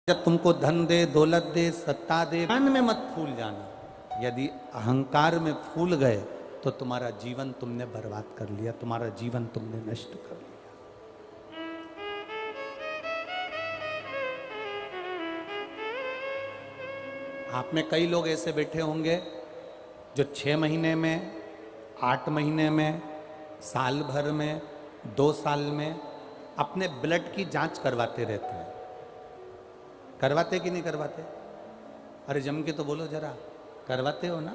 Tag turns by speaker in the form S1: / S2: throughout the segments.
S1: जब तुमको धन दे, दौलत दे, सत्ता दे, मन में मत फूल जाना। यदि अहंकार में फूल गए तो तुम्हारा जीवन तुमने बर्बाद कर लिया, तुम्हारा जीवन तुमने नष्ट कर लिया। आप में कई लोग ऐसे बैठे होंगे जो 6 महीने में, 8 महीने में, साल भर में, 2 साल में अपने ब्लड की जांच करवाते रहते हैं। करवाते कि नहीं करवाते? अरे जम के तो बोलो जरा, करवाते हो ना?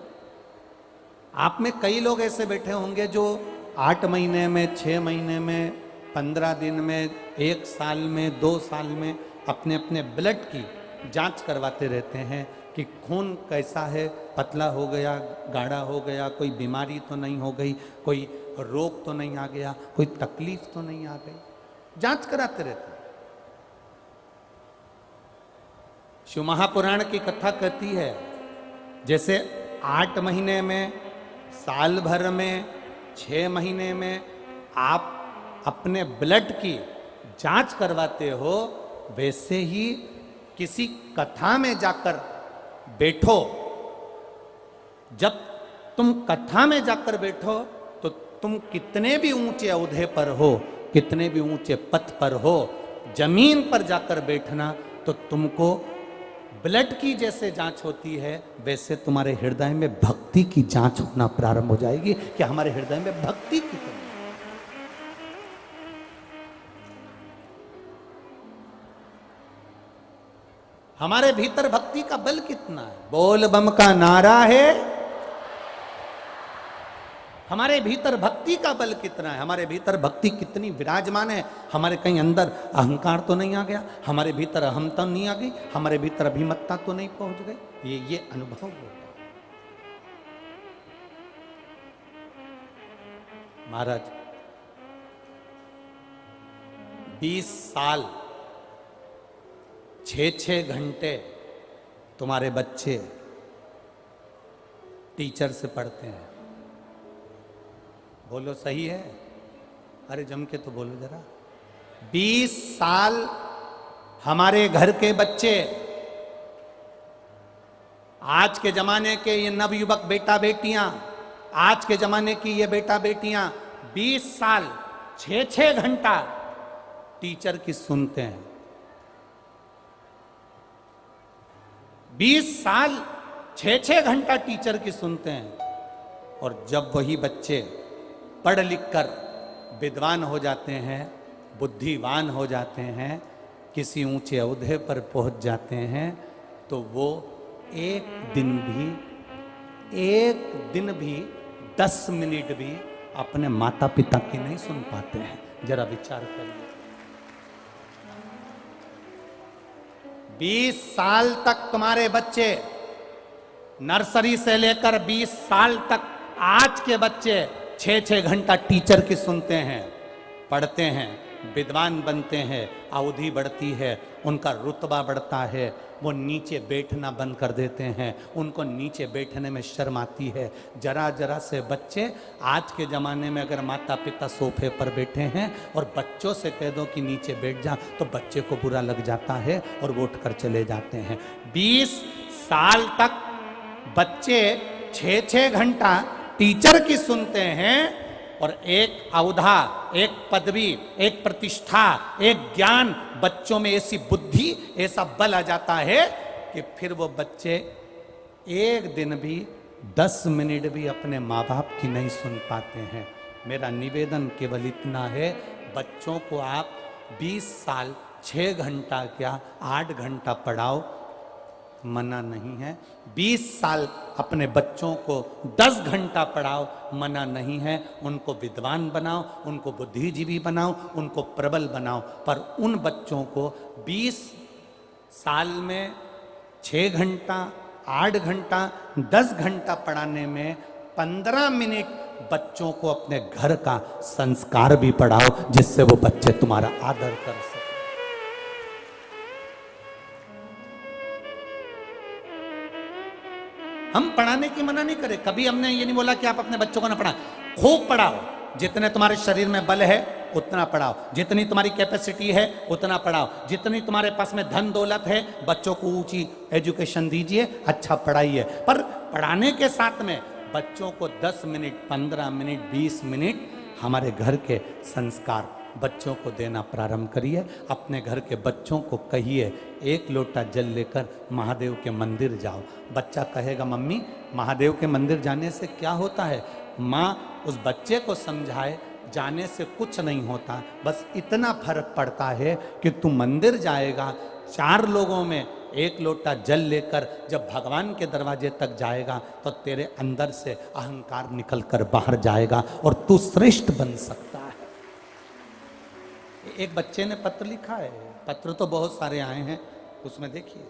S1: आप में कई लोग ऐसे बैठे होंगे जो 8 महीने में, 6 महीने में, 15 दिन में, 1 साल में, 2 साल में अपने अपने ब्लड की जांच करवाते रहते हैं कि खून कैसा है, पतला हो गया, गाढ़ा हो गया, कोई बीमारी तो नहीं हो गई, कोई रोग तो नहीं आ गया, कोई तकलीफ तो नहीं आ गई, जांच कराते रहते हैं। शिव महापुराण की कथा कहती है जैसे 8 महीने में, साल भर में, 6 महीने में आप अपने ब्लड की जांच करवाते हो, वैसे ही किसी कथा में जाकर बैठो। जब तुम कथा में जाकर बैठो तो तुम कितने भी ऊंचे ओहदे पर हो, कितने भी ऊंचे पद पर हो, जमीन पर जाकर बैठना तो तुमको ब्लड की जैसे जांच होती है वैसे तुम्हारे हृदय में भक्ति की जांच होना प्रारंभ हो जाएगी कि हमारे हृदय में भक्ति कितनी है। हमारे भीतर भक्ति का बल कितना है। बोल बम का नारा है, हमारे भीतर भक्ति का बल कितना है, हमारे भीतर भक्ति कितनी विराजमान है। हमारे कहीं अंदर अहंकार तो नहीं आ गया, हमारे भीतर अहमता नहीं आ गई, हमारे भीतर अभिमत्ता तो नहीं पहुंच गई। ये अनुभव होगा। महाराज 20 साल 6-6 घंटे तुम्हारे बच्चे टीचर से पढ़ते हैं। बोलो सही है? अरे जम के तो बोलो जरा। 20 साल हमारे घर के बच्चे, आज के जमाने के ये नवयुवक बेटा बेटियां, आज के जमाने की ये बेटा बेटियां 20 साल 6-6 घंटा टीचर की सुनते हैं। 20 साल 6-6 घंटा टीचर की सुनते हैं। और जब वही बच्चे पढ़ लिख कर विद्वान हो जाते हैं, बुद्धिवान हो जाते हैं, किसी ऊंचे ओहदे पर पहुंच जाते हैं, तो वो एक दिन भी 10 मिनट भी अपने माता पिता की नहीं सुन पाते हैं। जरा विचार करिए। 20 साल तक तुम्हारे बच्चे, नर्सरी से लेकर 20 साल तक आज के बच्चे 6-6 घंटा टीचर की सुनते हैं, पढ़ते हैं, विद्वान बनते हैं, अवधि बढ़ती है, उनका रुतबा बढ़ता है, वो नीचे बैठना बंद कर देते हैं, उनको नीचे बैठने में शर्म आती है। जरा जरा से बच्चे आज के ज़माने में अगर माता पिता सोफे पर बैठे हैं और बच्चों से कह दो कि नीचे बैठ जा तो बच्चे को बुरा लग जाता है और वो उठ कर चले जाते हैं। 20 साल तक बच्चे 6-6 घंटा टीचर की सुनते हैं और एक औधा, एक पदवी, एक प्रतिष्ठा, एक ज्ञान, बच्चों में ऐसी बुद्धि, ऐसा बल आ जाता है कि फिर वो बच्चे एक दिन भी 10 मिनट भी अपने माँ बाप की नहीं सुन पाते हैं। मेरा निवेदन केवल इतना है, बच्चों को आप 20 साल 6 घंटा क्या 8 घंटा पढ़ाओ, मना नहीं है। 20 साल अपने बच्चों को 10 घंटा पढ़ाओ, मना नहीं है। उनको विद्वान बनाओ, उनको बुद्धिजीवी बनाओ, उनको प्रबल बनाओ, पर उन बच्चों को 20 साल में 6 घंटा, 8 घंटा, 10 घंटा पढ़ाने में 15 मिनट बच्चों को अपने घर का संस्कार भी पढ़ाओ, जिससे वो बच्चे तुम्हारा आदर कर सके। हम पढ़ाने की मना नहीं करें, कभी हमने ये नहीं बोला कि आप अपने बच्चों को ना पढ़ाएं, खूब पढ़ाओ, जितने तुम्हारे शरीर में बल है उतना पढ़ाओ, जितनी तुम्हारी कैपेसिटी है उतना पढ़ाओ, जितनी तुम्हारे पास में धन दौलत है बच्चों को ऊंची एजुकेशन दीजिए, अच्छा पढ़ाइए। पर पढ़ाने के साथ में बच्चों को 10 मिनट, 15 मिनट, 20 मिनट हमारे घर के संस्कार बच्चों को देना प्रारंभ करिए। अपने घर के बच्चों को कहिए 1 लोटा जल लेकर महादेव के मंदिर जाओ। बच्चा कहेगा मम्मी महादेव के मंदिर जाने से क्या होता है? माँ उस बच्चे को समझाए जाने से कुछ नहीं होता, बस इतना फर्क पड़ता है कि तू मंदिर जाएगा, 4 लोगों में 1 लोटा जल लेकर जब भगवान के दरवाजे तक जाएगा तो तेरे अंदर से अहंकार निकल कर बाहर जाएगा और तू श्रेष्ठ बन सकता है। एक बच्चे ने पत्र लिखा है, पत्र तो बहुत सारे आए हैं, उसमें देखिए